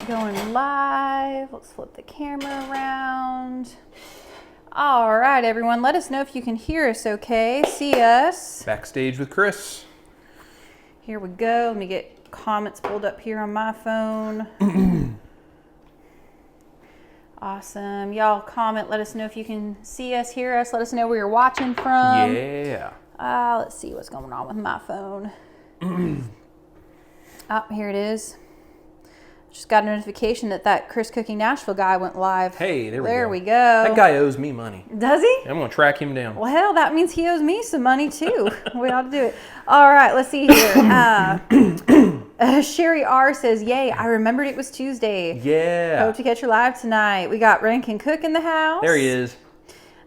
going live. Let's flip the camera around. All right, everyone. Let us know if you can hear us okay. See us. Backstage with Chris. Here we go. Let me get comments pulled up here on my phone. Awesome. Y'all comment. Let us know if you can see us, hear us. Let us know where you're watching from. Yeah. Let's see what's going on with my phone. Here it is. Just got a notification that Chris Cooking Nashville guy went live. Hey, there we go. That guy owes me money. Does he? I'm going to track him down. Well, hell, that means he owes me some money too. We ought to do it. All right, let's see here. Sherry R says, yay, I remembered it was Tuesday. Yeah. Hope to catch you live tonight. We got Rankin Cook in the house. There he is.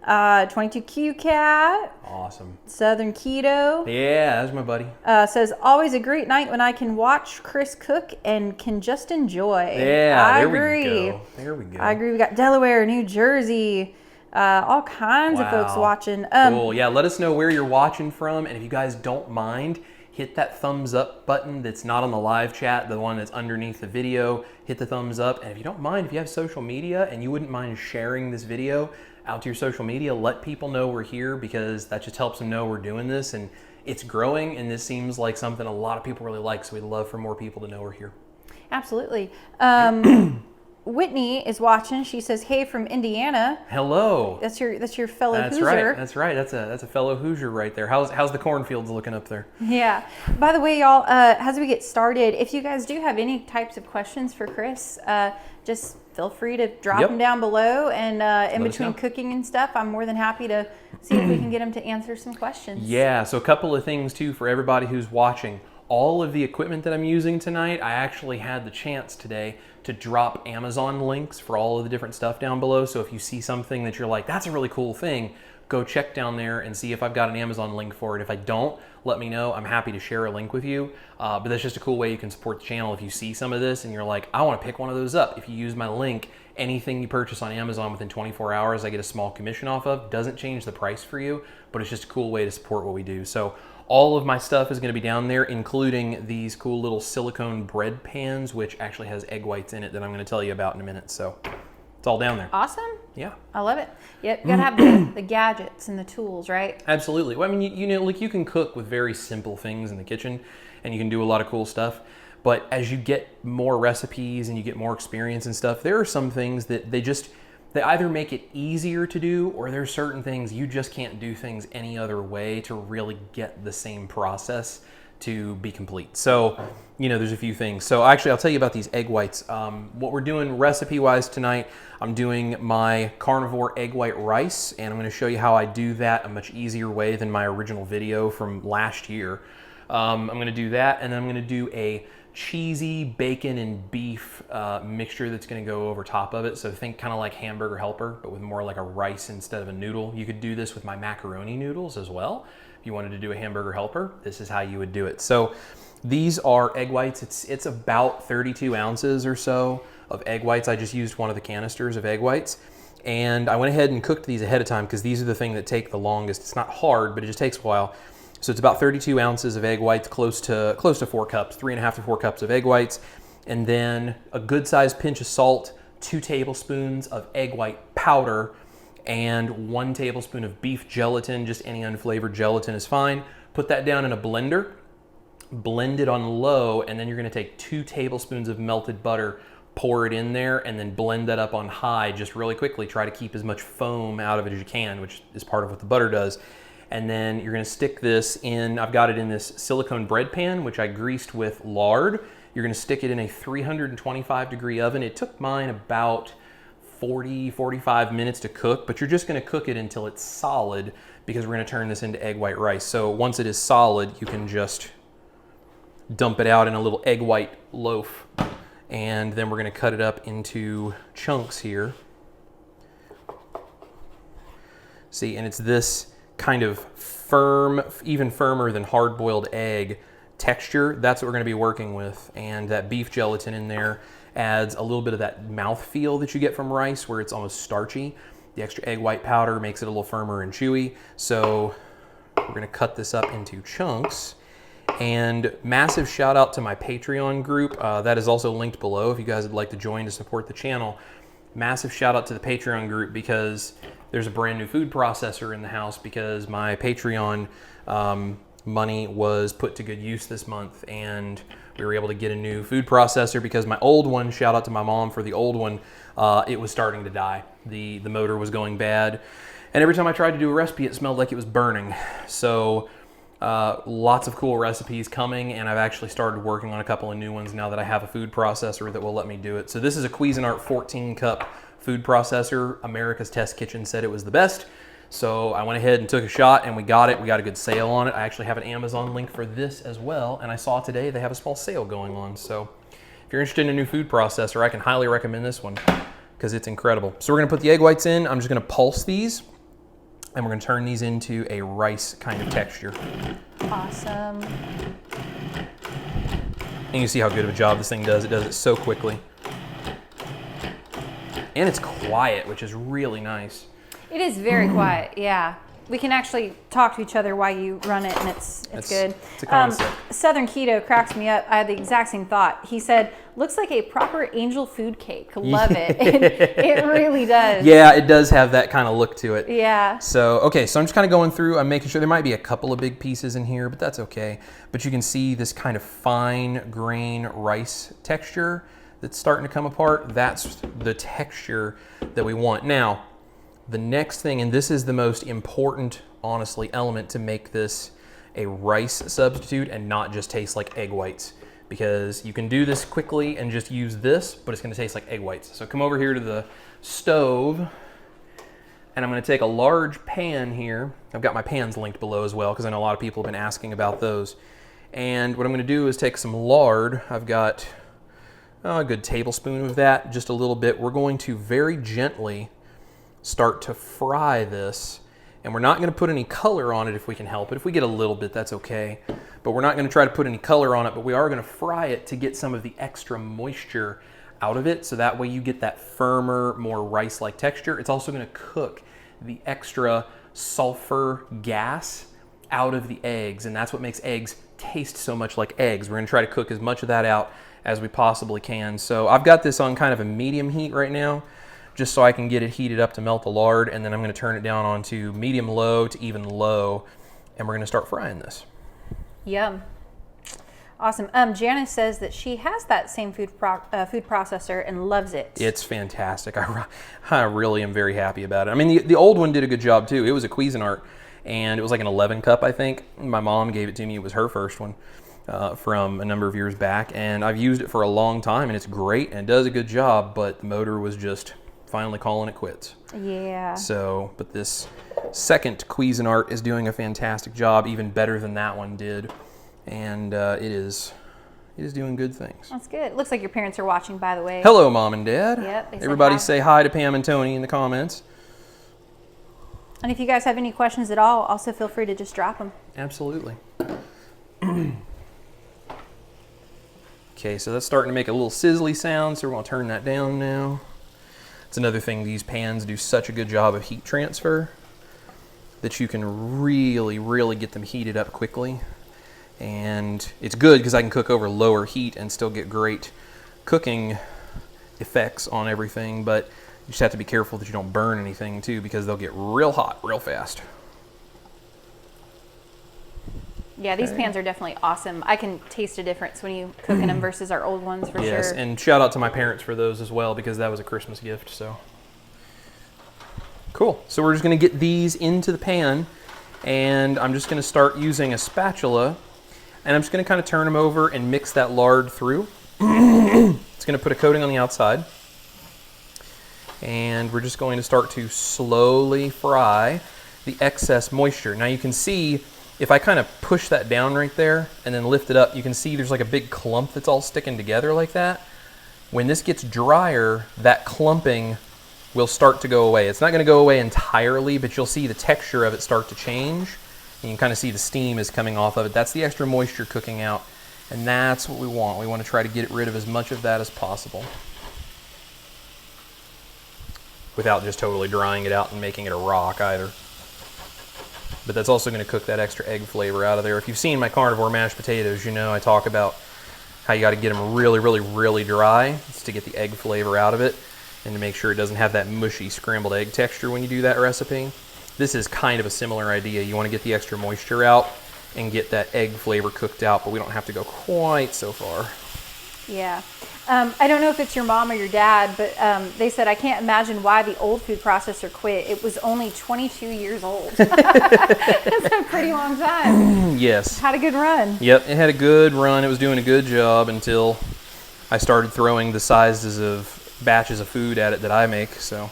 22Q Cat. Awesome. Southern Keto. Yeah, that's my buddy. Says, always a great night when I can watch Chris cook and can just enjoy. Yeah, I there agree. we go. There we go. I agree. We got Delaware, New Jersey, all kinds of folks watching. Cool. Yeah, let us know where you're watching from. And if you guys don't mind, hit that thumbs up button that's not on the live chat, the one that's underneath the video. Hit the thumbs up. And if you don't mind, if you have social media and you wouldn't mind sharing this video out to your social media, let people know we're here, because that just helps them know we're doing this and it's growing, and this seems like something a lot of people really like, so we'd love for more people to know we're here. Absolutely. Whitney is watching. She says, hey, from Indiana. Hello. That's your fellow Hoosier. That's right. That's a fellow Hoosier right there. How's the cornfields looking up there? Yeah. By the way, y'all, as we get started, if you guys do have any types of questions for Chris, just feel free to drop them down below. And in between cooking and stuff, I'm more than happy to see if we can get him to answer some questions. Yeah. So a couple of things too for everybody who's watching. All of the equipment that I'm using tonight, I actually had the chance today to drop Amazon links for all of the different stuff down below. So if you see something that you're like, that's a really cool thing, go check down there and see if I've got an Amazon link for it. If I don't, let me know. I'm happy to share a link with you. But that's just a cool way you can support the channel. If you see some of this and you're like, I want to pick one of those up, if you use my link, anything you purchase on Amazon within 24 hours, I get a small commission off of. Doesn't change the price for you, but it's just a cool way to support what we do. So all of my stuff is going to be down there, including these cool little silicone bread pans, which actually has egg whites in it that I'm going to tell you about in a minute. So it's all down there. Awesome. Yeah. I love it. Yep. You got to have the gadgets and the tools, right? Absolutely. Well, I mean, you know, like you can cook with very simple things in the kitchen and you can do a lot of cool stuff. But as you get more recipes and you get more experience and stuff, there are some things that they either make it easier to do, or there's certain things you just can't do things any other way to really get the same process to be complete. So, you know, there's a few things. So actually, I'll tell you about these egg whites. What we're doing recipe-wise tonight, I'm doing my carnivore egg white rice, and I'm gonna show you how I do that a much easier way than my original video from last year. I'm gonna do that, and then I'm gonna do a cheesy bacon and beef mixture that's going to go over top of it. So think kind of like hamburger helper, but with more like a rice instead of a noodle. You could do this with my macaroni noodles as well. If you wanted to do a hamburger helper, this is how you would do it. So these are egg whites. It's about 32 ounces or so of egg whites. I just used one of the canisters of egg whites, and I went ahead and cooked these ahead of time because these are the thing that take the longest. It's not hard, but it just takes a while. So it's about 32 ounces of egg whites, close to 4 cups, 3.5 to 4 cups of egg whites, and then a good sized pinch of salt, 2 tablespoons of egg white powder, and 1 tablespoon of beef gelatin. Just any unflavored gelatin is fine. Put that down in a blender, blend it on low, and then you're gonna take 2 tablespoons of melted butter, pour it in there, and then blend that up on high just really quickly. Try to keep as much foam out of it as you can, which is part of what the butter does. And then you're gonna stick this in, I've got it in this silicone bread pan, which I greased with lard. You're gonna stick it in a 325 degree oven. It took mine about 45 minutes to cook, but you're just gonna cook it until it's solid, because we're gonna turn this into egg white rice. So once it is solid, you can just dump it out in a little egg white loaf. And then we're gonna cut it up into chunks here. See, and it's this kind of firm, even firmer than hard-boiled egg texture. That's what we're going to be working with, and that beef gelatin in there adds a little bit of that mouthfeel that you get from rice, where it's almost starchy. The extra egg white powder makes it a little firmer and chewy. So we're going to cut this up into chunks, And massive shout out to my Patreon group. That is also linked below if you guys would like to join to support the channel. Massive shout out to the Patreon group because there's a brand new food processor in the house because my Patreon money was put to good use this month, and we were able to get a new food processor because my old one, shout out to my mom for the old one, it was starting to die. The motor was going bad, and every time I tried to do a recipe it smelled like it was burning. So lots of cool recipes coming, and I've actually started working on a couple of new ones now that I have a food processor that will let me do it. So this is a Cuisinart 14 cup food processor. America's Test Kitchen said it was the best. So I went ahead and took a shot, and we got it. We got a good sale on it. I actually have an Amazon link for this as well, and I saw today they have a small sale going on. So if you're interested in a new food processor, I can highly recommend this one because it's incredible. So we're gonna put the egg whites in. I'm just gonna pulse these, and we're gonna turn these into a rice kind of texture. Awesome. And you see how good of a job this thing does. It does it so quickly. And it's quiet, which is really nice. It is very quiet, yeah. We can actually talk to each other while you run it, and it's good. It's a concept. Southern Keto cracks me up. I had the exact same thought. He said, looks like a proper angel food cake. Love it. It really does. Yeah, it does have that kind of look to it. Yeah. So, okay, so I'm just kind of going through. I'm making sure there might be a couple of big pieces in here, but that's okay. But you can see this kind of fine grain rice texture that's starting to come apart. That's the texture that we want. Now, the next thing, and this is the most important, honestly, element to make this a rice substitute and not just taste like egg whites, because you can do this quickly and just use this, but it's gonna taste like egg whites. So come over here to the stove, and I'm gonna take a large pan here. I've got my pans linked below as well, because I know a lot of people have been asking about those. And what I'm gonna do is take some lard. I've got a good tablespoon of that, just a little bit. We're going to very gently start to fry this, and we're not going to put any color on it if we can help it. If we get a little bit, that's okay, but we're not going to try to put any color on it, but we are going to fry it to get some of the extra moisture out of it, so that way you get that firmer, more rice-like texture. It's also going to cook the extra sulfur gas out of the eggs, and that's what makes eggs taste so much like eggs. We're going to try to cook as much of that out as we possibly can. So I've got this on kind of a medium heat right now, just so I can get it heated up to melt the lard, and then I'm going to turn it down onto medium low to even low, and we're going to start frying this. Yum. Awesome. Janice says that she has that same food processor and loves it. It's fantastic. I really am very happy about it. I mean, the old one did a good job too. It was a Cuisinart, and it was like an 11 cup, I think. My mom gave it to me. It was her first one from a number of years back, and I've used it for a long time, and it's great and it does a good job, but the motor was just finally calling it quits. Yeah. So, but this second Cuisinart is doing a fantastic job, even better than that one did, and it is doing good things. That's good. It looks like your parents are watching, by the way. Hello, Mom and Dad. Yep. Everybody say hi to Pam and Tony in the comments. And if you guys have any questions at all, also feel free to just drop them. Absolutely. Okay, so that's starting to make a little sizzly sound, so we're going to turn that down now. It's another thing, these pans do such a good job of heat transfer that you can really, really get them heated up quickly. And it's good because I can cook over lower heat and still get great cooking effects on everything, but you just have to be careful that you don't burn anything too, because they'll get real hot real fast. Yeah, these pans are definitely awesome. I can taste a difference when you cook in them versus our old ones, for sure. Yes, and shout out to my parents for those as well, because that was a Christmas gift. So cool. So we're just going to get these into the pan, and I'm just going to start using a spatula, and I'm just going to kind of turn them over and mix that lard through. It's going to put a coating on the outside, and we're just going to start to slowly fry the excess moisture. Now you can see, if I kind of push that down right there and then lift it up, you can see there's like a big clump that's all sticking together like that. When this gets drier, that clumping will start to go away. It's not going to go away entirely, but you'll see the texture of it start to change. And you can kind of see the steam is coming off of it. That's the extra moisture cooking out, and that's what we want. We want to try to get rid of as much of that as possible without just totally drying it out and making it a rock either. but that's also going to cook that extra egg flavor out of there. If you've seen my carnivore mashed potatoes, you know I talk about how you got to get them really, really, really dry. It's to get the egg flavor out of it and to make sure it doesn't have that mushy scrambled egg texture when you do that recipe. This is kind of a similar idea. You want to get the extra moisture out and get that egg flavor cooked out, but we don't have to go quite so far. Yeah. I don't know if it's your mom or your dad, but they said, I can't imagine why the old food processor quit. It was only 22 years old. That's a pretty long time. Yes. Had a good run. Yep, it had a good run. It was doing a good job until I started throwing the sizes of batches of food at it that I make. So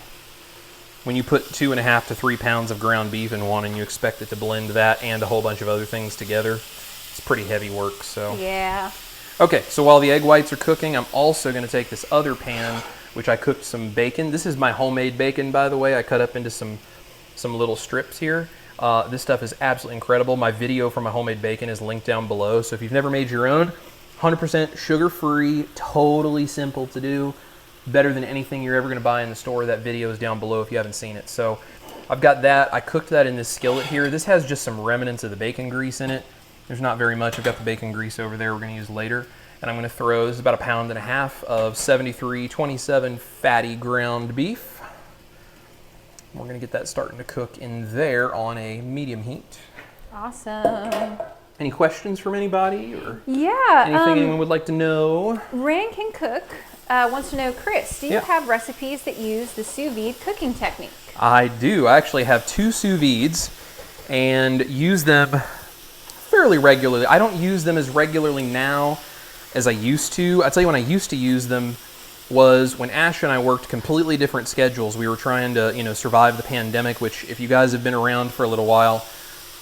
when you put 2.5 to 3 pounds of ground beef in one and you expect it to blend that and a whole bunch of other things together, it's pretty heavy work. So yeah. Okay, so while the egg whites are cooking, I'm also going to take this other pan, which I cooked some bacon. This is my homemade bacon, by the way. I cut up into some little strips here. This stuff is absolutely incredible. My video for my homemade bacon is linked down below. So if you've never made your own, 100% sugar-free, totally simple to do, better than anything you're ever going to buy in the store. That video is down below if you haven't seen it. So I've got that. I cooked that in this skillet here. This has just some remnants of the bacon grease in it. There's not very much. I've got the bacon grease over there we're going to use later. And I'm going to throw, this is about 1.5 pounds of 73-27 fatty ground beef. We're going to get that starting to cook in there on a medium heat. Awesome. Any questions from anybody? Or yeah. Anything anyone would like to know? Ran Can Cook wants to know, Chris, do you have recipes that use the sous vide cooking technique? I do. I actually have 2 sous vides and use them fairly regularly. I don't use them as regularly now as I used to. I tell you, when I used to use them was when Ash and I worked completely different schedules. We were trying to, survive the pandemic, which if you guys have been around for a little while,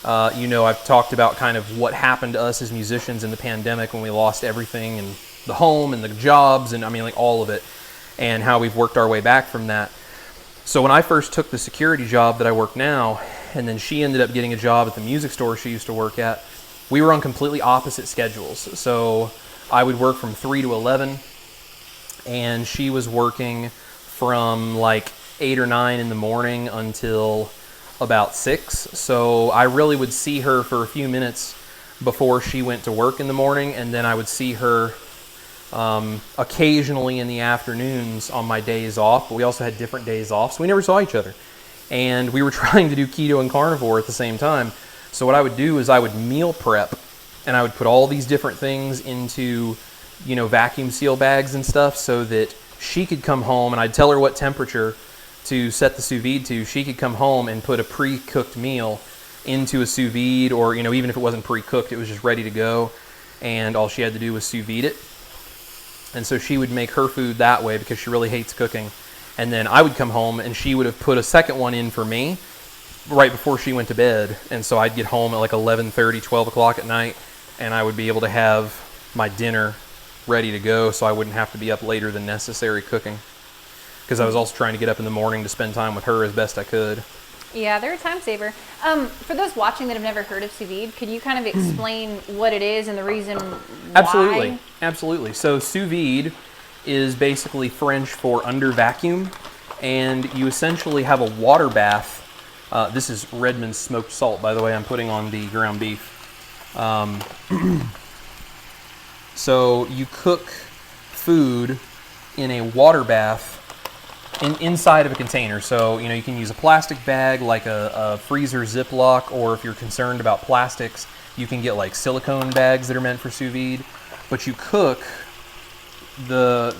I've talked about kind of what happened to us as musicians in the pandemic when we lost everything, and the home and the jobs and all of it, and how we've worked our way back from that. So when I first took the security job that I work now, and then she ended up getting a job at the music store she used to work at, we were on completely opposite schedules. So I would work from 3 to 11, and she was working from like 8 or 9 in the morning until about 6. So I really would see her for a few minutes before she went to work in the morning, and then I would see her occasionally in the afternoons on my days off. But we also had different days off, so we never saw each other. And we were trying to do keto and carnivore at the same time. So what I would do is I would meal prep, and I would put all these different things into, vacuum seal bags and stuff so that she could come home, and I'd tell her what temperature to set the sous vide to. She could come home and put a pre-cooked meal into a sous vide, or, even if it wasn't pre-cooked, it was just ready to go, and all she had to do was sous vide it. And so she would make her food that way because she really hates cooking. And then I would come home and she would have put a second one in for me right before she went to bed. And so I'd get home at like 11:30, 12 o'clock at night, and I would be able to have my dinner ready to go so I wouldn't have to be up later than necessary cooking. Because I was also trying to get up in the morning to spend time with her as best I could. Yeah, they're a time saver. For those watching that have never heard of sous vide, could you kind of explain what it is and the reason why? Absolutely. So sous vide is basically French for under vacuum, and you essentially have a water bath. This is Redmond's smoked salt, by the way, I'm putting on the ground beef. So you cook food in a water bath inside of a container. So, you can use a plastic bag like a freezer Ziploc, or if you're concerned about plastics, you can get like silicone bags that are meant for sous vide. But you cook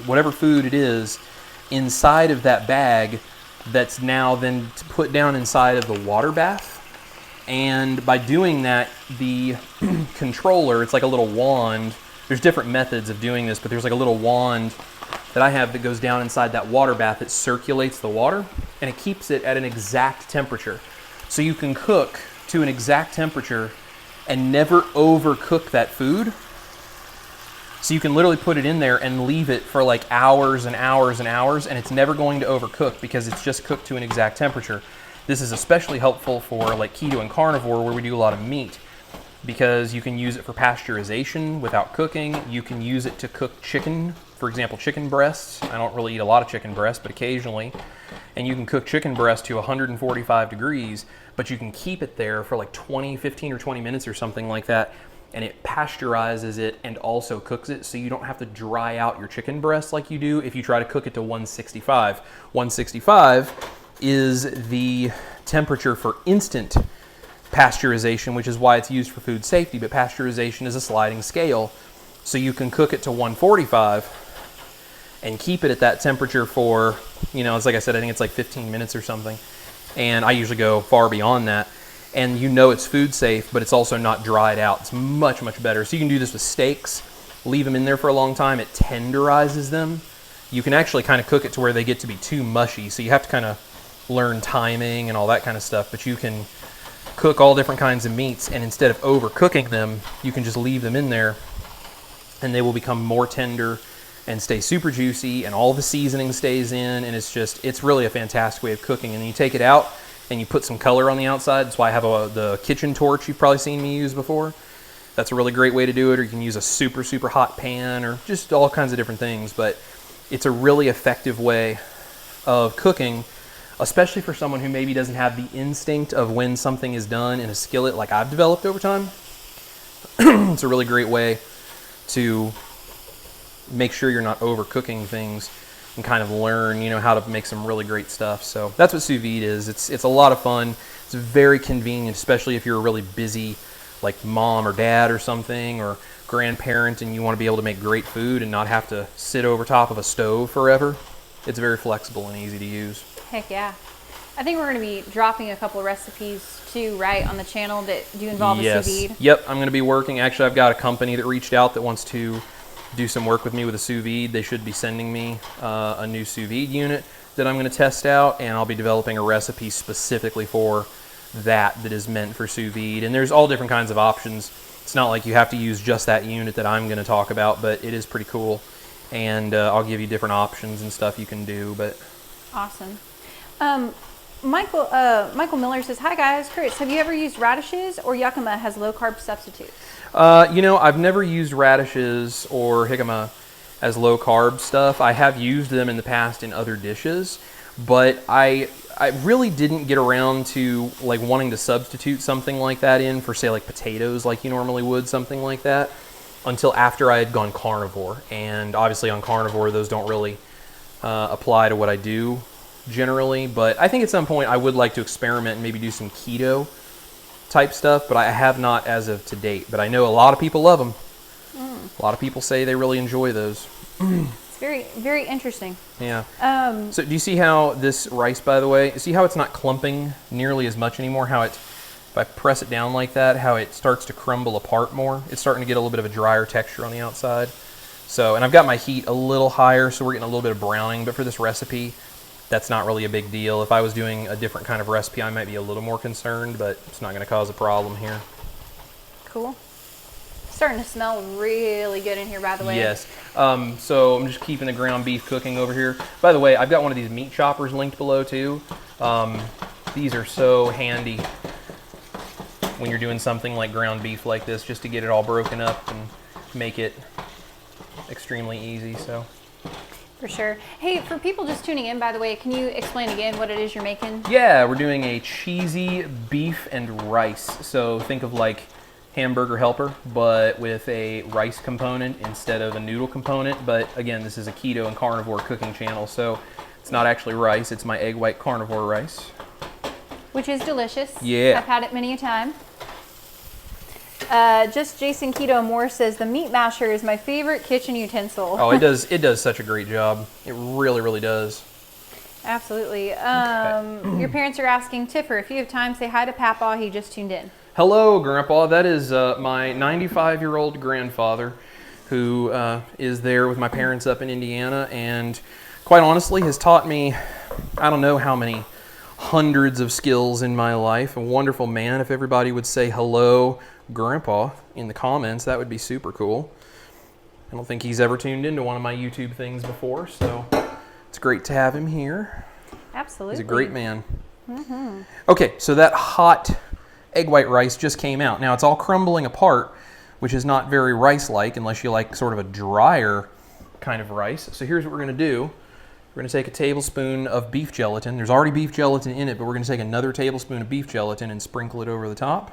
whatever food it is inside of that bag that's now then put down inside of the water bath. And by doing that, the controller, it's like a little wand. There's different methods of doing this, but there's like a little wand that I have that goes down inside that water bath. It circulates the water and it keeps it at an exact temperature. So you can cook to an exact temperature and never overcook that food. So you can literally put it in there and leave it for like hours and hours and hours, and it's never going to overcook because it's just cooked to an exact temperature. This is especially helpful for like keto and carnivore, where we do a lot of meat, because you can use it for pasteurization without cooking. You can use it to cook chicken, for example, chicken breasts. I don't really eat a lot of chicken breasts, but occasionally. and you can cook chicken breast to 145 degrees, but you can keep it there for like 15 or 20 minutes or something like that, and it pasteurizes it and also cooks it, so you don't have to dry out your chicken breast like you do if you try to cook it to 165. 165 is the temperature for instant pasteurization, which is why it's used for food safety, but pasteurization is a sliding scale. So you can cook it to 145 and keep it at that temperature for, it's like I said, I think it's like 15 minutes or something. And I usually go far beyond that. And it's food safe, but it's also not dried out. It's much, much better. So you can do this with steaks, leave them in there for a long time. It tenderizes them. You can actually kind of cook it to where they get to be too mushy. So you have to kind of learn timing and all that kind of stuff, but you can cook all different kinds of meats, and instead of overcooking them, you can just leave them in there and they will become more tender and stay super juicy, and all the seasoning stays in, and it's really a fantastic way of cooking. And then you take it out and you put some color on the outside. That's why I have the kitchen torch you've probably seen me use before. That's a really great way to do it, or you can use a super, super hot pan, or just all kinds of different things. But it's a really effective way of cooking, especially for someone who maybe doesn't have the instinct of when something is done in a skillet like I've developed over time. It's a really great way to make sure you're not overcooking things and kind of learn, how to make some really great stuff. So that's what sous vide is. It's a lot of fun. It's very convenient, especially if you're a really busy, like mom or dad or something, or grandparent, and you want to be able to make great food and not have to sit over top of a stove forever. It's very flexible and easy to use. Heck yeah. I think we're going to be dropping a couple of recipes too, right, on the channel that do involve a sous vide. Yep, I'm going to be working. Actually, I've got a company that reached out that wants to do some work with me with a sous vide. They should be sending me a new sous vide unit that I'm going to test out, and I'll be developing a recipe specifically for that is meant for sous vide. And there's all different kinds of options. It's not like you have to use just that unit that I'm going to talk about, but it is pretty cool. And I'll give you different options and stuff you can do. But awesome. Michael Miller says, "Hi guys, Chris, have you ever used radishes or jicama as low carb substitutes?" I've never used radishes or jicama as low carb stuff. I have used them in the past in other dishes, but I really didn't get around to like wanting to substitute something like that in for, say, like potatoes, like you normally would, something like that, until after I had gone carnivore. And obviously on carnivore, those don't really apply to what I do generally, but I think at some point I would like to experiment and maybe do some keto type stuff, but I have not as of to date. But I know a lot of people love them. A lot of people say they really enjoy those. It's very, very interesting. Yeah. So do you see how this rice, by the way, see how it's not clumping nearly as much anymore? How if I press it down like that, how it starts to crumble apart more? It's starting to get a little bit of a drier texture on the outside. So, and I've got my heat a little higher, so we're getting a little bit of browning, but for this recipe, that's not really a big deal. If I was doing a different kind of recipe, I might be a little more concerned, but it's not going to cause a problem here. Cool. Starting to smell really good in here, by the way. Yes. So I'm just keeping the ground beef cooking over here. By the way, I've got one of these meat choppers linked below too. These are so handy when you're doing something like ground beef like this, just to get it all broken up and make it extremely easy. So. For sure. Hey, for people just tuning in, by the way, can you explain again what it is you're making? Yeah, we're doing a cheesy beef and rice. So think of like hamburger helper, but with a rice component instead of a noodle component. But again, this is a keto and carnivore cooking channel, so it's not actually rice, it's my egg white carnivore rice. Which is delicious. Yeah. I've had it many a time. Just Jason Keto Moore says, the meat masher is my favorite kitchen utensil. Oh, it does such a great job. It really, really does. Absolutely. Your parents are asking, Tiffer, if you have time, say hi to Papa. He just tuned in. Hello, Grandpa. That is my 95-year-old grandfather who is there with my parents up in Indiana, and quite honestly has taught me, I don't know how many hundreds of skills in my life. A wonderful man. If everybody would say hello, Grandpa, in the comments, that would be super cool. I don't think he's ever tuned into one of my YouTube things before, so it's great to have him here. Absolutely. He's a great man. Mm-hmm. Okay, so that hot egg white rice just came out. Now it's all crumbling apart, which is not very rice-like unless you like sort of a drier kind of rice. So here's what we're going to do. We're going to take a tablespoon of beef gelatin. There's already beef gelatin in it, but we're going to take another tablespoon of beef gelatin and sprinkle it over the top.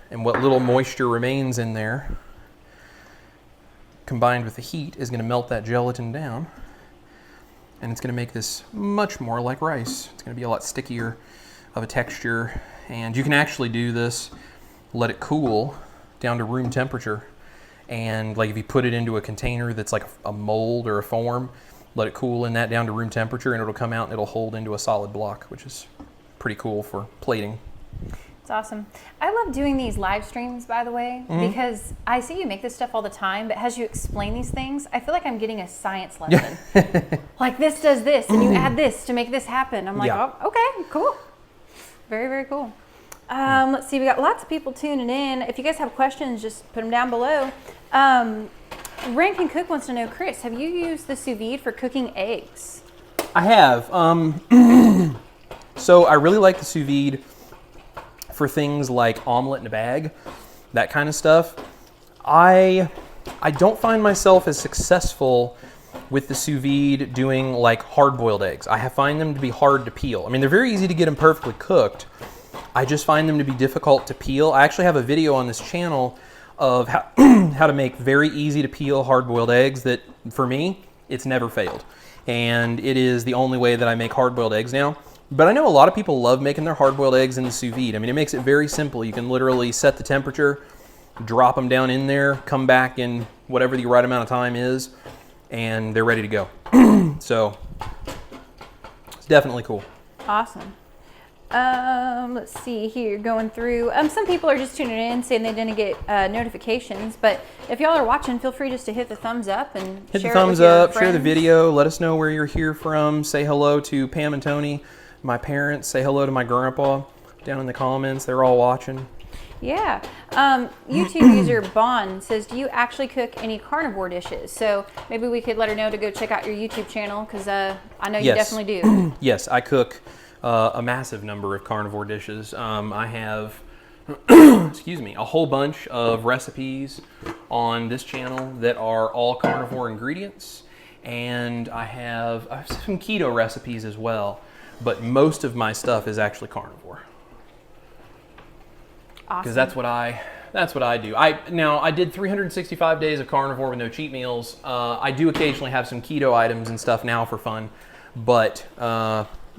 And what little moisture remains in there, combined with the heat, is going to melt that gelatin down. And it's going to make this much more like rice. It's going to be a lot stickier of a texture. And you can actually do this, let it cool down to room temperature. And like if you put it into a container that's like a mold or a form, let it cool in that down to room temperature, and it'll come out and it'll hold into a solid block, which is pretty cool for plating. It's awesome. I love doing these live streams, by the way, because I see you make this stuff all the time, but as you explain these things, I feel like I'm getting a science lesson. Like this does this, and you add this to make this happen. I'm like, oh, okay, cool. Very, very cool. Let's see, we got lots of people tuning in. If you guys have questions, just put them down below. Rankin Cook wants to know, Chris, have you used the sous vide for cooking eggs? I have. So I really like the sous vide for things like omelet in a bag, that kind of stuff. I don't find myself as successful with the sous vide doing like hard-boiled eggs. I find them to be hard to peel. I mean, they're very easy to get them perfectly cooked. I just find them to be difficult to peel. I actually have a video on this channel of how, how to make very easy to peel hard-boiled eggs that, for me, it's never failed. And it is the only way that I make hard-boiled eggs now. But I know a lot of people love making their hard-boiled eggs in the sous vide. I mean, it makes it very simple. You can literally set the temperature, drop them down in there, come back in whatever the right amount of time is, and they're ready to go. So, it's definitely cool. Awesome. Let's see here, going through. Some people are just tuning in saying they didn't get notifications, but if y'all are watching, feel free just to hit the thumbs up and hit share the thumbs up, share the video, let us know where you're here from. Say hello to Pam and Tony, my parents. Say hello to my grandpa down in the comments. They're all watching. Yeah. YouTube user Bond says, do you actually cook any carnivore dishes? So maybe we could let her know to go check out your YouTube channel, because I know you definitely do. Yes, I cook a massive number of carnivore dishes. I have, excuse me, a whole bunch of recipes on this channel that are all carnivore ingredients, and I have some keto recipes as well, but most of my stuff is actually carnivore. Awesome. Because that's what I do. I did 365 days of carnivore with no cheat meals. I do occasionally have some keto items and stuff now for fun, but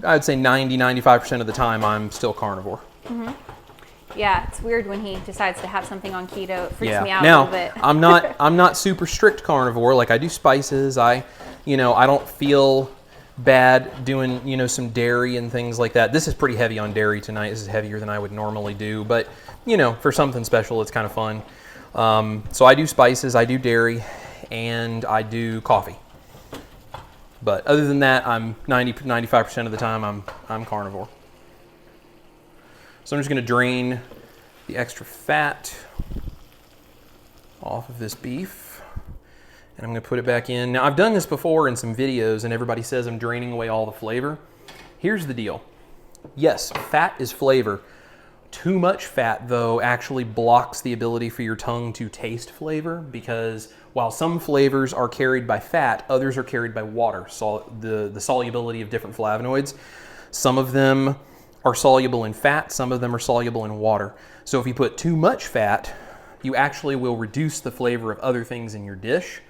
I'd say 90-95% of the time I'm still carnivore. Mm-hmm. Yeah, it's weird when he decides to have something on keto. It freaks me out now, a little bit. I'm not super strict carnivore. Like, I do spices. I don't feel bad doing, some dairy and things like that. This is pretty heavy on dairy tonight. This is heavier than I would normally do, but for something special, it's kind of fun. So I do spices, I do dairy, and I do coffee. But other than that, I'm 90-95% of the time I'm carnivore. So I'm just going to drain the extra fat off of this beef, and I'm going to put it back in. Now, I've done this before in some videos, and everybody says I'm draining away all the flavor. Here's the deal. Yes, fat is flavor. Too much fat, though, actually blocks the ability for your tongue to taste flavor, because while some flavors are carried by fat, others are carried by water, so the solubility of different flavonoids. Some of them are soluble in fat, some of them are soluble in water. So if you put too much fat, you actually will reduce the flavor of other things in your dish,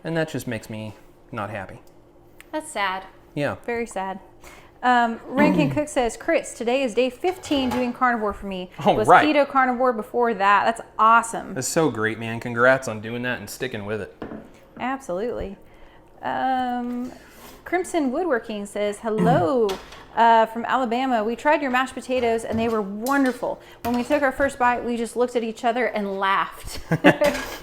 and that just makes me not happy. That's sad. Yeah. Very sad. Rankin Cook says, Chris, today is day 15 doing carnivore for me. Was keto carnivore before that. That's awesome. That's so great, man. Congrats on doing that and sticking with it. Absolutely. Crimson Woodworking says, hello from Alabama. We tried your mashed potatoes and they were wonderful. When we took our first bite, we just looked at each other and laughed.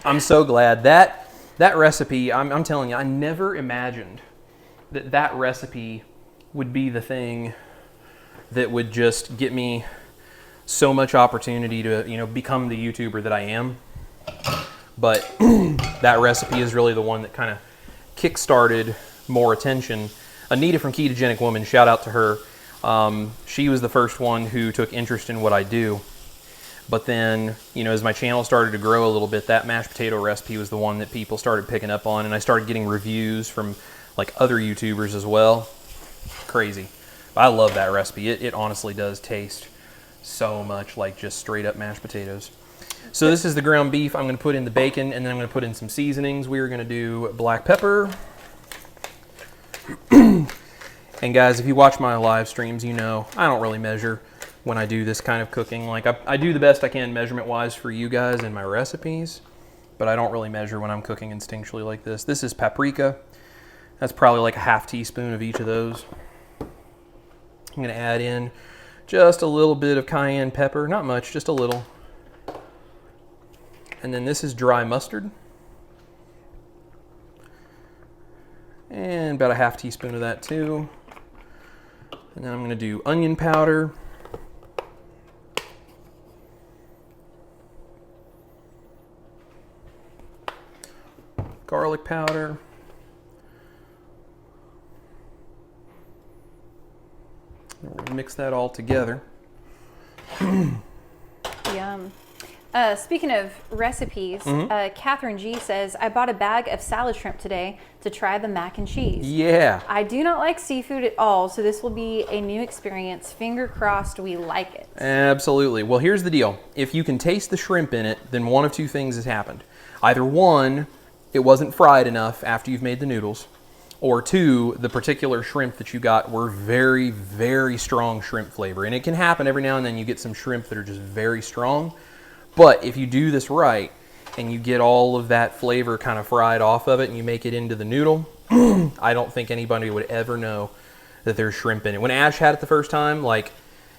I'm so glad. That recipe, I'm telling you, I never imagined that recipe would be the thing that would just get me so much opportunity to, become the YouTuber that I am. But that recipe is really the one that kind of kick-started more attention. Anita from Ketogenic Woman, shout out to her. She was the first one who took interest in what I do. But then, as my channel started to grow a little bit, that mashed potato recipe was the one that people started picking up on, and I started getting reviews from like other YouTubers as well. Crazy. I love that recipe. It honestly does taste so much like just straight up mashed potatoes. So this is the ground beef. I'm going to put in the bacon, and then I'm going to put in some seasonings. We are going to do black pepper. And guys, if you watch my live streams, you know I don't really measure when I do this kind of cooking. Like I do the best I can measurement-wise for you guys in my recipes, but I don't really measure when I'm cooking instinctually like this. This is paprika. That's probably like a half teaspoon of each of those. I'm going to add in just a little bit of cayenne pepper. Not much, just a little. And then this is dry mustard. And about a half teaspoon of that too. And then I'm going to do onion powder. Garlic powder. And we're going to mix that all together. Yum. Speaking of recipes, Catherine G says, I bought a bag of salad shrimp today to try the mac and cheese. Yeah. I do not like seafood at all, so this will be a new experience. Finger crossed we like it. Absolutely. Well, here's the deal. If you can taste the shrimp in it, then one of two things has happened. Either one, it wasn't fried enough after you've made the noodles, or two, the particular shrimp that you got were very, very strong shrimp flavor. And it can happen every now and then you get some shrimp that are just very strong. But if you do this right and you get all of that flavor kind of fried off of it and you make it into the noodle, I don't think anybody would ever know that there's shrimp in it. When Ash had it the first time, like,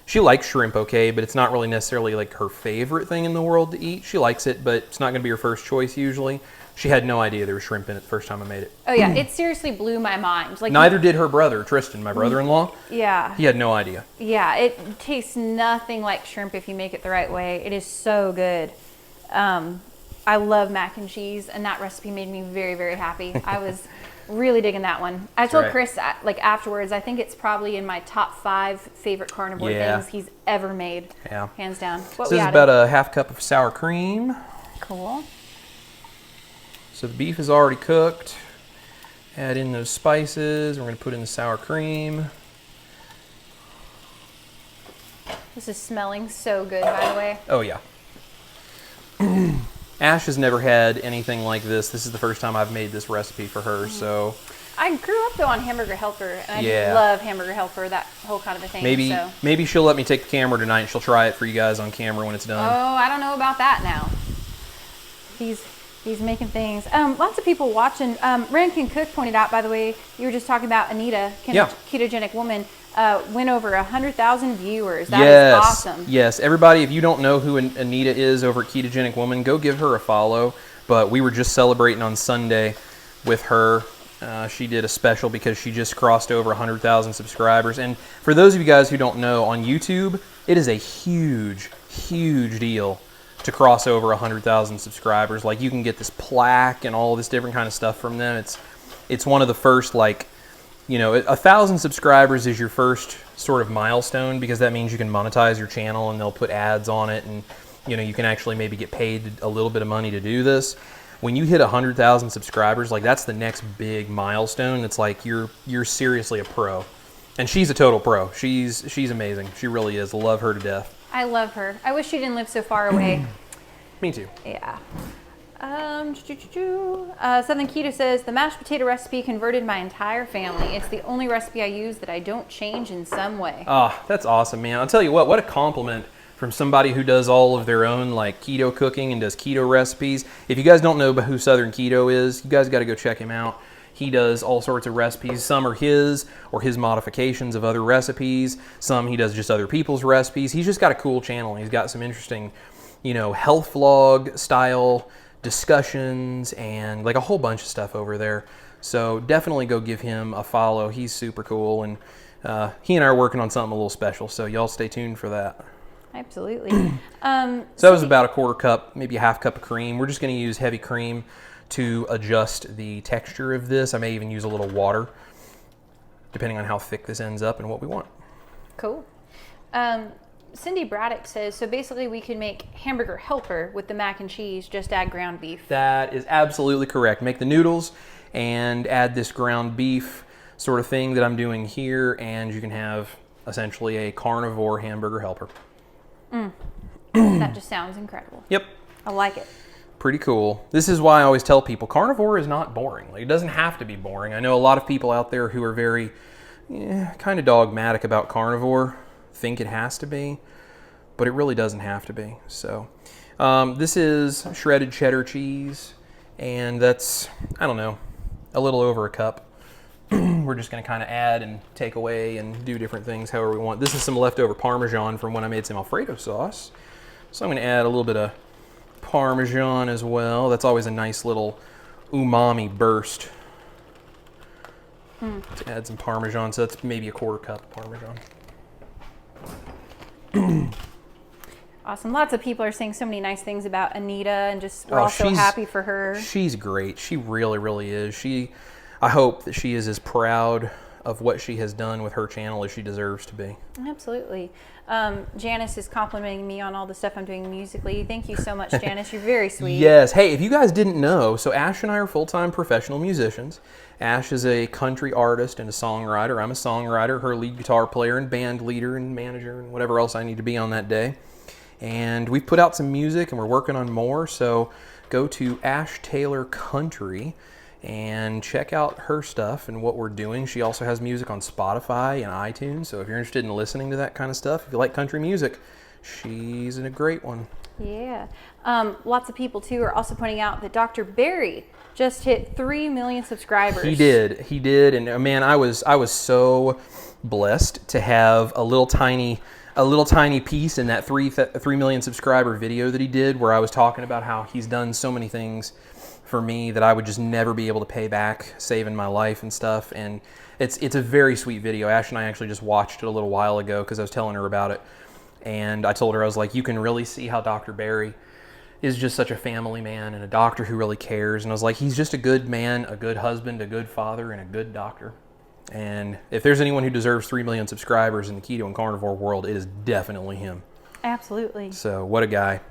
she likes shrimp, okay, but it's not really necessarily like her favorite thing in the world to eat. She likes it, but it's not going to be her first choice usually. She had no idea there was shrimp in it the first time I made it. Oh yeah, it seriously blew my mind. Like, neither did her brother, Tristan, my brother-in-law. Yeah. He had no idea. Yeah, it tastes nothing like shrimp if you make it the right way. It is so good. I love mac and cheese, and that recipe made me very, very happy. I was really digging that one. I told Chris, like, afterwards, I think it's probably in my top 5 favorite carnivore things he's ever made. Yeah. Hands down. What so this is about a half cup of sour cream. Cool. So the beef is already cooked. Add in those spices. We're going to put in the sour cream. This is smelling so good, by the way. Oh, yeah. Ash has never had anything like this. This is the first time I've made this recipe for her, so... I grew up, though, on Hamburger Helper, and I love Hamburger Helper, that whole kind of a thing. Maybe she'll let me take the camera tonight, and she'll try it for you guys on camera when it's done. Oh, I don't know about that now. He's making things. Lots of people watching. Rankin Cook pointed out, by the way, you were just talking about Anita, ketogenic woman, went over 100,000 viewers. That is awesome. Yes, everybody, if you don't know who Anita is over at Ketogenic Woman, go give her a follow. But we were just celebrating on Sunday with her. She did a special because she just crossed over 100,000 subscribers. And for those of you guys who don't know, on YouTube, it is a huge, huge deal to cross over 100,000 subscribers. Like, you can get this plaque and all this different kind of stuff from them. It's one of the first, like, you know, 1,000 subscribers is your first sort of milestone, because that means you can monetize your channel and they'll put ads on it, and, you know, you can actually maybe get paid a little bit of money to do this. When you hit 100,000 subscribers, like, that's the next big milestone. It's like you're seriously a pro. And she's a total pro. She's amazing. She really is. I love her to death. I love her. I wish she didn't live so far away. Me too. Yeah. Southern Keto says, the mashed potato recipe converted my entire family. It's the only recipe I use that I don't change in some way. Oh, that's awesome, man. I'll tell you what a compliment from somebody who does all of their own, like, keto cooking and does keto recipes. If you guys don't know who Southern Keto is, you guys got to go check him out. He does all sorts of recipes. Some are his or his modifications of other recipes. Some he does just other people's recipes. He's just got a cool channel. He's got some interesting, you know, health vlog style discussions and like a whole bunch of stuff over there. So definitely go give him a follow. He's super cool, and he and I are working on something a little special. So y'all stay tuned for that. Absolutely. So that was about a quarter cup, maybe a half cup of cream. We're just going to use heavy cream to adjust the texture of this. I may even use a little water, depending on how thick this ends up and what we want. Cool. Cindy Braddock says, so basically we can make Hamburger Helper with the mac and cheese, just add ground beef. That is absolutely correct. Make the noodles and add this ground beef sort of thing that I'm doing here, and you can have essentially a carnivore hamburger helper. That just sounds incredible. Yep. I like it. Pretty cool. This is why I always tell people carnivore is not boring. Like, it doesn't have to be boring. I know a lot of people out there who are very kind of dogmatic about carnivore, think it has to be, but it really doesn't have to be. So this is shredded cheddar cheese, and that's, I don't know, a little over a cup. We're just going to kind of add and take away and do different things however we want. This is some leftover Parmesan from when I made some Alfredo sauce. So I'm going to add a little bit of Parmesan as well. That's always a nice little umami burst. To add some Parmesan, so that's maybe a quarter cup of Parmesan. Awesome. Lots of people are saying so many nice things about Anita, and just we're all so happy for her. She's great. She really, really is. I hope that she is as proud of what she has done with her channel as she deserves to be. Absolutely. Janice is complimenting me on all the stuff I'm doing musically. Thank you so much, Janice. You're very sweet. Yes. Hey, if you guys didn't know, so Ash and I are full-time professional musicians. Ash is a country artist and a songwriter. I'm a songwriter, her lead guitar player and band leader and manager and whatever else I need to be on that day. And we've put out some music and we're working on more, so go to Ash Taylor Country and check out her stuff and what we're doing. She also has music on Spotify and iTunes, so if you're interested in listening to that kind of stuff, if you like country music, she's a great one. Yeah. Lots of people too are also pointing out that Dr. Barry just hit 3 million subscribers. He did, and man, I was so blessed to have a little tiny piece in that 3 million subscriber video that he did, where I was talking about how he's done so many things for me that I would just never be able to pay back, saving my life and stuff. And it's a very sweet video. Ash and I actually just watched it a little while ago because I was telling her about it. And I told her, I was like, you can really see how Dr. Barry is just such a family man and a doctor who really cares. And I was like, he's just a good man, a good husband, a good father, and a good doctor. And if there's anyone who deserves 3 million subscribers in the keto and carnivore world, it is definitely him. Absolutely. So what a guy.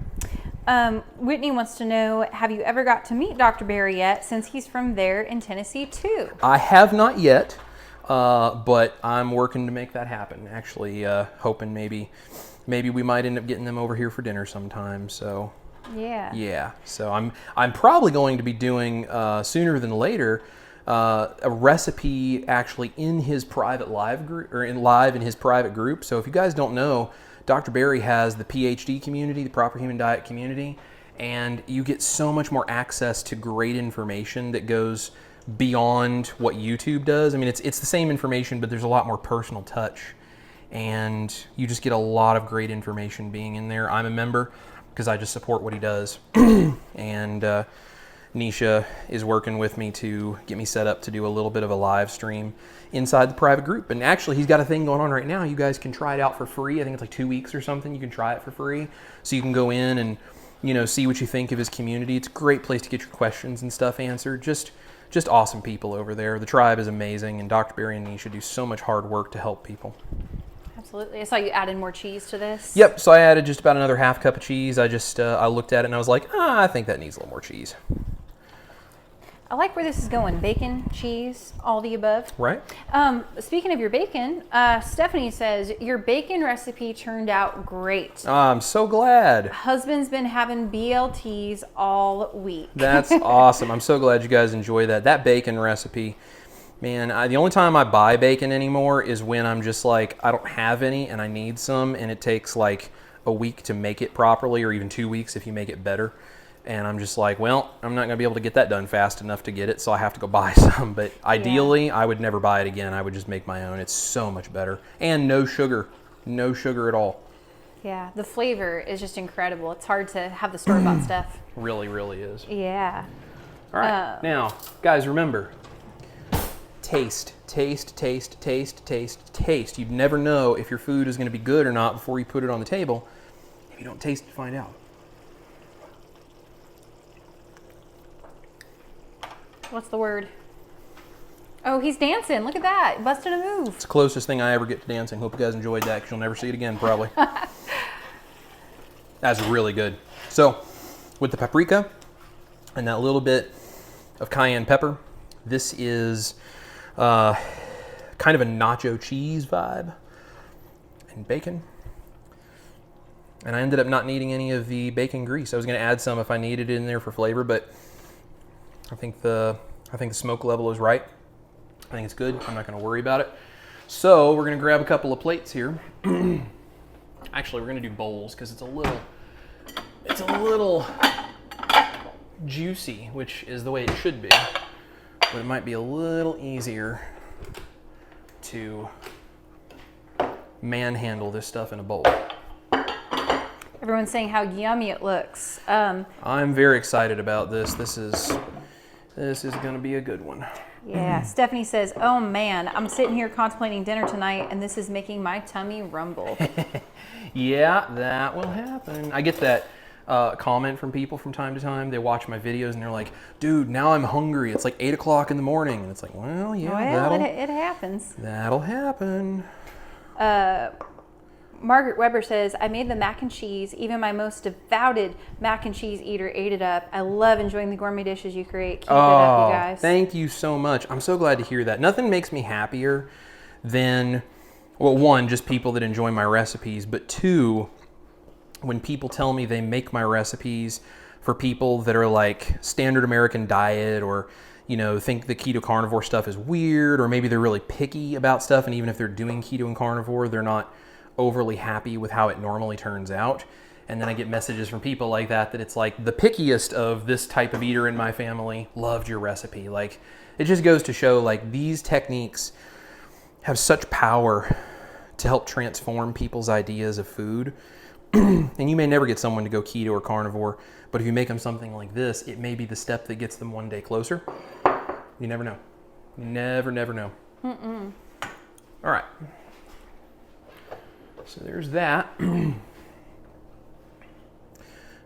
Whitney wants to know, have you ever got to meet Dr. Barry yet, since he's from there in Tennessee too? I have not yet, but I'm working to make that happen. Actually, hoping maybe we might end up getting them over here for dinner sometime. So yeah. So I'm probably going to be doing sooner than later a recipe actually in his private live group, or in his private group. So if you guys don't know, Dr. Barry has the PhD community, the Proper Human Diet community, and you get so much more access to great information that goes beyond what YouTube does. I mean, it's the same information, but there's a lot more personal touch, and you just get a lot of great information being in there. I'm a member because I just support what he does, and Nisha is working with me to get me set up to do a little bit of a live stream inside the private group. And actually, he's got a thing going on right now. You guys can try it out for free. I think it's like 2 weeks or something. You can try it for free. So you can go in and, see what you think of his community. It's a great place to get your questions and stuff answered. Just awesome people over there. The tribe is amazing, and Dr. Barry and Nisha do so much hard work to help people. Absolutely. I saw you added more cheese to this. Yep. So I added just about another half cup of cheese. I looked at it and I was like, I think that needs a little more cheese. I like where this is going. Bacon, cheese, all the above. Right. Speaking of your bacon, Stephanie says, your bacon recipe turned out great. I'm so glad. Husband's been having BLTs all week. That's awesome. I'm so glad you guys enjoy that. That bacon recipe, man, the only time I buy bacon anymore is when I'm just like, I don't have any and I need some, and it takes like a week to make it properly, or even 2 weeks if you make it better. And I'm just like, well, I'm not going to be able to get that done fast enough to get it, so I have to go buy some. But ideally, I would never buy it again. I would just make my own. It's so much better. And no sugar. No sugar at all. Yeah, the flavor is just incredible. It's hard to have the store-bought stuff. Really, really is. Yeah. All right. Now, guys, remember, taste, taste, taste, taste, taste, taste. You'd never know if your food is going to be good or not before you put it on the table. If you don't taste it, find out. What's the word? Oh, he's dancing. Look at that. Busted a move. It's the closest thing I ever get to dancing. Hope you guys enjoyed that, because you'll never see it again, probably. That's really good. So, with the paprika and that little bit of cayenne pepper, This is kind of a nacho cheese vibe and bacon. And I ended up not needing any of the bacon grease. I was going to add some if I needed it in there for flavor, but I think the smoke level is right. I think it's good. I'm not going to worry about it. So we're going to grab a couple of plates here. Actually, we're going to do bowls because it's a little juicy, which is the way it should be. But it might be a little easier to manhandle this stuff in a bowl. Everyone's saying how yummy it looks. I'm very excited about this. This is going to be a good one. Yeah, Stephanie says, oh man, I'm sitting here contemplating dinner tonight and this is making my tummy rumble. Yeah, that will happen. I get that comment from people from time to time. They watch my videos and they're like, dude, now I'm hungry. It's like 8 o'clock in the morning. And it's like, well, yeah, it happens. That'll happen. Margaret Weber says, I made the mac and cheese. Even my most devoted mac and cheese eater ate it up. I love enjoying the gourmet dishes you create. Keep it up, you guys. Thank you so much. I'm so glad to hear that. Nothing makes me happier than, well, one, just people that enjoy my recipes, but two, when people tell me they make my recipes for people that are like standard American diet or, you know, think the keto carnivore stuff is weird, or maybe they're really picky about stuff, and even if they're doing keto and carnivore, they're not overly happy with how it normally turns out. And then I get messages from people like that it's like the pickiest of this type of eater in my family loved your recipe. Like, it just goes to show like these techniques have such power to help transform people's ideas of food. And you may never get someone to go keto or carnivore, but if you make them something like this, it may be the step that gets them one day closer. You never know. You never know. All right. So there's that. So we're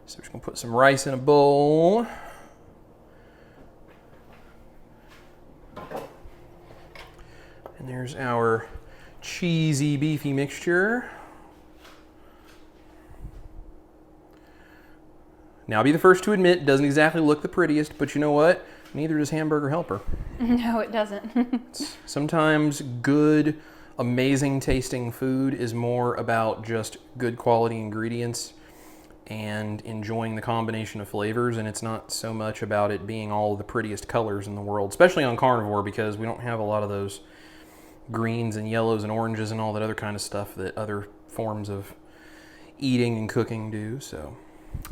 just gonna put some rice in a bowl. And there's our cheesy, beefy mixture. Now, I'll be the first to admit, it doesn't exactly look the prettiest, but you know what? Neither does Hamburger Helper. No, it doesn't. Sometimes good, amazing tasting food is more about just good quality ingredients and enjoying the combination of flavors, and it's not so much about it being all the prettiest colors in the world, especially on carnivore, because we don't have a lot of those greens and yellows and oranges and all that other kind of stuff that other forms of eating and cooking do. So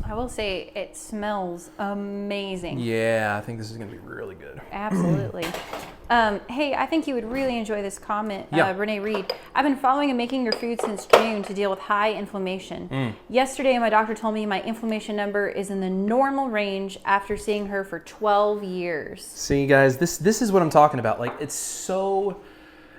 I will say it smells amazing. yeah, I think this is going to be really good. Absolutely. Hey, I think you would really enjoy this comment, Yeah. Renee Reed. I've been following and making your food since June to deal with high inflammation. Yesterday, my doctor told me my inflammation number is in the normal range after seeing her for 12 years. See, guys, this is what I'm talking about. Like, it's so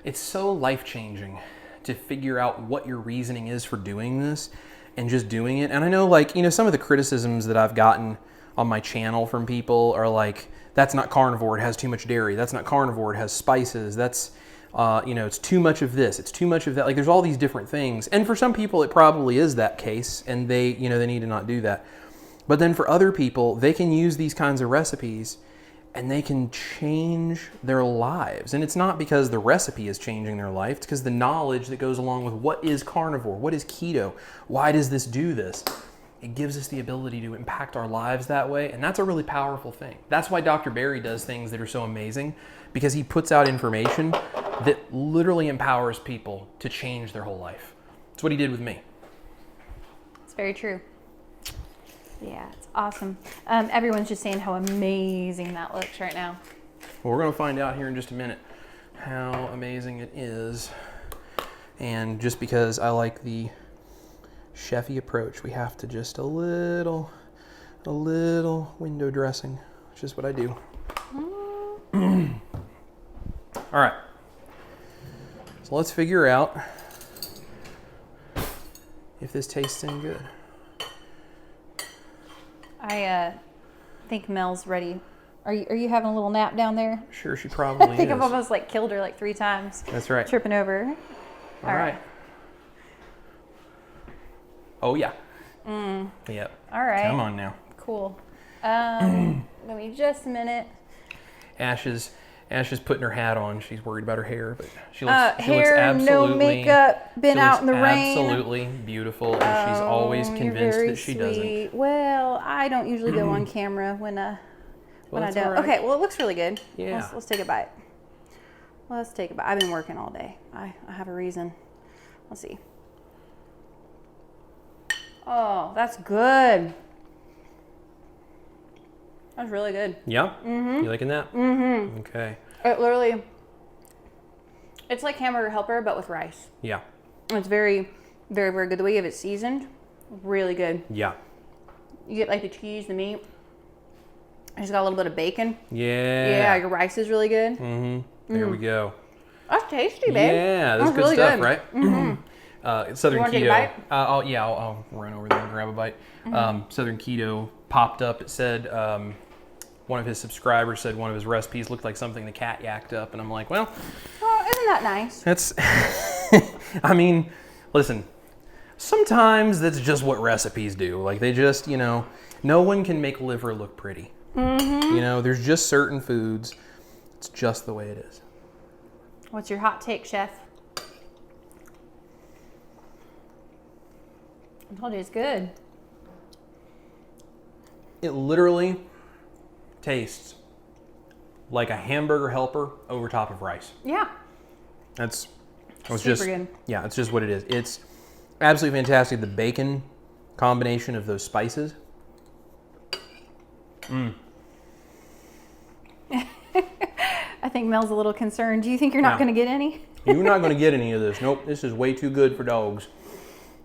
life-changing to figure out what your reasoning is for doing this and just doing it. And I know, like, you know, some of the criticisms that I've gotten on my channel from people are like, that's not carnivore, it has too much dairy. That's not carnivore, it has spices. That's, you know, it's too much of this, it's too much of that. Like, there's all these different things. And for some people, it probably is that case, and they, you know, they need to not do that. But then for other people, they can use these kinds of recipes and they can change their lives. And it's not because the recipe is changing their life, it's because the knowledge that goes along with what is carnivore, what is keto, why does this do this? It gives us the ability to impact our lives that way, and that's a really powerful thing. That's why Dr. Berry does things that are so amazing, because he puts out information that literally empowers people to change their whole life. That's what he did with me. It's very true. Yeah, it's awesome. Everyone's just saying how amazing that looks right now. Well, we're going to find out here in just a minute how amazing it is. And just because I like the chefy approach, we have to just a little window dressing, which is what I do. All right. So let's figure out if this tastes any good. I think Mel's ready. Are you having a little nap down there? Sure, she probably is. I think I've almost like killed her like 3 times. That's right. Tripping over her. All right. Oh, yeah. Yep. All right. Come on now. Cool. Let me just a minute. Ash is Ash is putting her hat on. She's worried about her hair, but she looks hair, absolutely, no makeup, been out in the rain. Absolutely beautiful, and she's always convinced that she doesn't. Well, I don't usually go on camera when I don't. Right. Okay, well, it looks really good. Yeah. Let's take a bite. Let's take a bite. I've been working all day. I have a reason. Let's see. Oh, that's good. That's really good. Yeah? Mm-hmm. You liking that? Mm-hmm. Okay. It literally, it's like Hamburger Helper, but with rice. Yeah. It's very, very, very good. The way you have it seasoned, really good. Yeah. You get like the cheese, the meat. It's got a little bit of bacon. Yeah. Yeah, your rice is really good. Mm-hmm. There we go. That's tasty, babe. Yeah, that's good really stuff, good. Right? Mm-hmm. Southern You wanna Keto. take a bite? I'll run over there and grab a bite. Southern Keto popped up. It said, one of his subscribers said one of his recipes looked like something the cat yacked up. And I'm like, well. Oh, isn't that nice? That's, I mean, listen, sometimes that's just what recipes do. Like they just, no one can make liver look pretty. Mm-hmm. There's just certain foods. It's just the way it is. What's your hot take, chef? I told you it's good. It literally tastes like a hamburger helper over top of rice. Yeah. It's Super just good. Yeah, it's just what it is. It's absolutely fantastic. The bacon combination of those spices. I think Mel's a little concerned. Do you think you're not going to get any? You're not going to get any of this. Nope, this is way too good for dogs.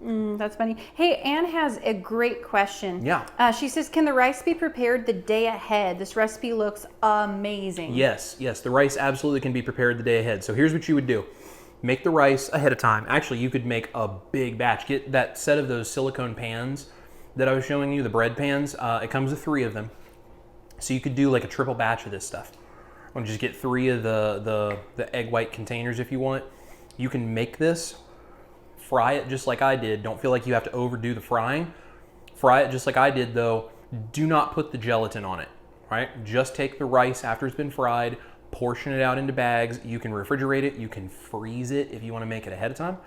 That's funny. Hey, Anne has a great question. Yeah. She says, can the rice be prepared the day ahead? This recipe looks amazing. Yes. The rice absolutely can be prepared the day ahead. So here's what you would do. Make the rice ahead of time. Actually, you could make a big batch. Get that set of those silicone pans that I was showing you, the bread pans. It comes with 3 of them. So you could do like a triple batch of this stuff. Or just get 3 of the egg white containers if you want. You can make this. Fry it just like I did. Don't feel like you have to overdo the frying. Fry it just like I did though. Do not put the gelatin on it, right? Just take the rice after it's been fried, portion it out into bags. You can refrigerate it. You can freeze it if you want to make it ahead of time.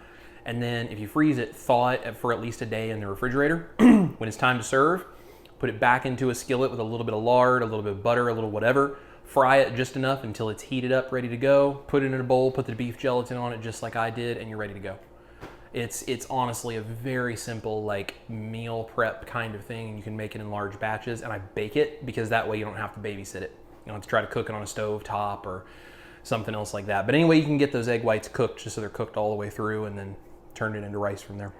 And then if you freeze it, thaw it for at least a day in the refrigerator. When it's time to serve, put it back into a skillet with a little bit of lard, a little bit of butter, a little whatever. Fry it just enough until it's heated up, ready to go. Put it in a bowl, put the beef gelatin on it just like I did, and you're ready to go. It's honestly a very simple like meal prep kind of thing, and you can make it in large batches. And I bake it because that way you don't have to babysit it. You don't have to try to cook it on a stove top or something else like that. But anyway, you can get those egg whites cooked just so they're cooked all the way through, and then turn it into rice from there.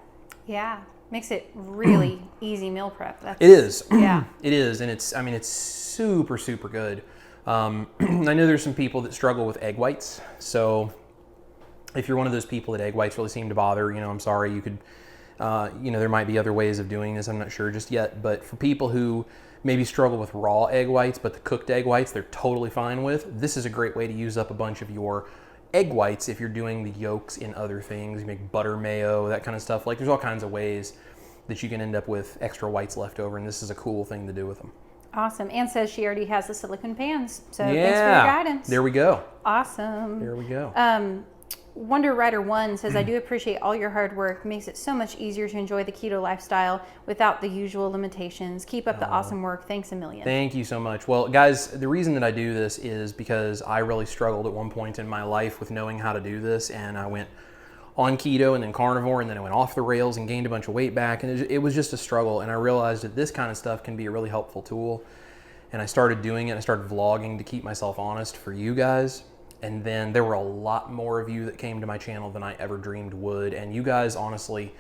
Yeah, makes it really easy meal prep. It is. Yeah, it is, and it's super good. I know there's some people that struggle with egg whites, so. If you're one of those people that egg whites really seem to bother, I'm sorry. You could, there might be other ways of doing this. I'm not sure just yet. But for people who maybe struggle with raw egg whites, but the cooked egg whites, they're totally fine with. This is a great way to use up a bunch of your egg whites if you're doing the yolks in other things. You make butter mayo, that kind of stuff. Like there's all kinds of ways that you can end up with extra whites left over. And this is a cool thing to do with them. Awesome. Anne says she already has the silicone pans. So yeah, thanks for your guidance. There we go. Awesome. There we go. Wonder Rider 1 says, I do appreciate all your hard work. Makes it so much easier to enjoy the keto lifestyle without the usual limitations. Keep up the awesome work. Thanks a million. Thank you so much. Well, guys, the reason that I do this is because I really struggled at one point in my life with knowing how to do this, and I went on keto and then carnivore, and then I went off the rails and gained a bunch of weight back, and it was just a struggle, and I realized that this kind of stuff can be a really helpful tool, and I started doing it. I started vlogging to keep myself honest for you guys. And then there were a lot more of you that came to my channel than I ever dreamed would. And you guys honestly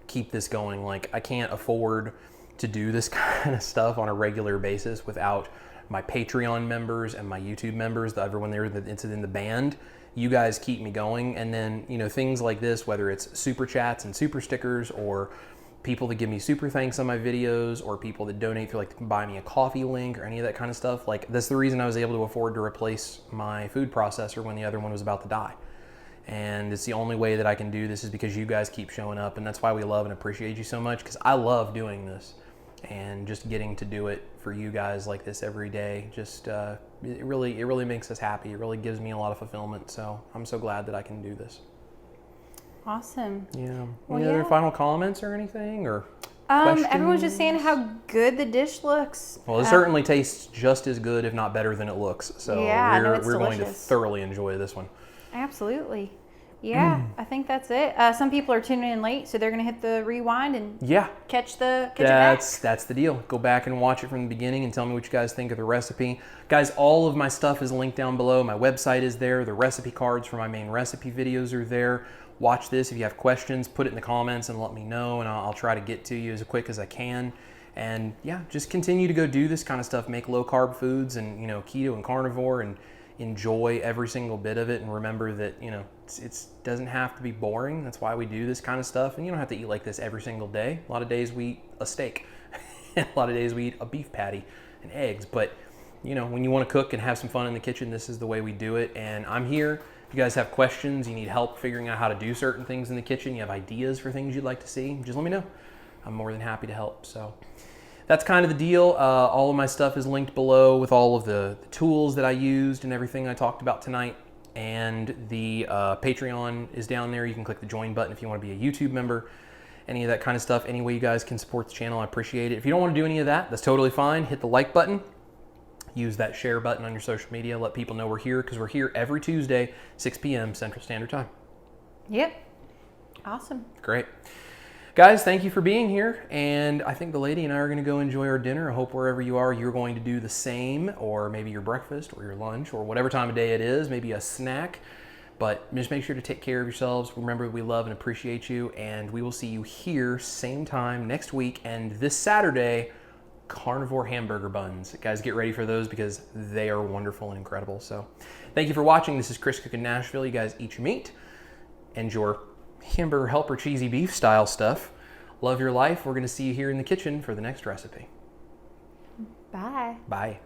keep this going. Like I can't afford to do this kind of stuff on a regular basis without my Patreon members and my YouTube members, everyone there that's in the band. You guys keep me going. And then, things like this, whether it's super chats and super stickers or people that give me super thanks on my videos or people that donate through like buy me a coffee link or any of that kind of stuff. Like that's the reason I was able to afford to replace my food processor when the other one was about to die. And it's the only way that I can do this is because you guys keep showing up, and that's why we love and appreciate you so much, because I love doing this and just getting to do it for you guys like this every day just it really makes us happy. It really gives me a lot of fulfillment. So I'm so glad that I can do this. Awesome. Yeah. Well, Any other final comments or anything, or everyone's just saying how good the dish looks. Well, it certainly tastes just as good, if not better than it looks. So yeah, we're going to thoroughly enjoy this one. Absolutely. Yeah, I think that's it. Some people are tuning in late, so they're going to hit the rewind and catch it back. That's the deal. Go back and watch it from the beginning and tell me what you guys think of the recipe. Guys, all of my stuff is linked down below. My website is there. The recipe cards for my main recipe videos are there. Watch this. If you have questions, put it in the comments and let me know, and I'll try to get to you as quick as I can. And yeah, just continue to go do this kind of stuff. Make low carb foods and, you know, keto and carnivore, and enjoy every single bit of it. And remember that, you know, it doesn't have to be boring. That's why we do this kind of stuff. And you don't have to eat like this every single day. A lot of days we eat a steak. A lot of days we eat a beef patty and eggs. But, you know, when you want to cook and have some fun in the kitchen, this is the way we do it. And I'm here. If you guys have questions, you need help figuring out how to do certain things in the kitchen, you have ideas for things you'd like to see, just let me know. I'm more than happy to help. So that's kind of the deal. All of my stuff is linked below with all of the tools that I used and everything I talked about tonight. And the Patreon is down there. You can click the join button if you want to be a YouTube member, any of that kind of stuff. Any way you guys can support the channel, I appreciate it. If you don't want to do any of that, that's totally fine. Hit the like button. Use that share button on your social media. Let people know we're here, because we're here every Tuesday, 6 p.m. Central Standard Time. Yep. Awesome. Great. Guys, thank you for being here. And I think the lady and I are going to go enjoy our dinner. I hope wherever you are, you're going to do the same, or maybe your breakfast or your lunch or whatever time of day it is, maybe a snack. But just make sure to take care of yourselves. Remember, we love and appreciate you. And we will see you here same time next week. And this Saturday, carnivore hamburger buns. Guys, get ready for those, because they are wonderful and incredible. So thank you for watching. This is Chris Cooking Nashville. You guys eat your meat and your hamburger helper cheesy beef style stuff. Love your life. We're going to see you here in the kitchen for the next recipe. Bye. Bye.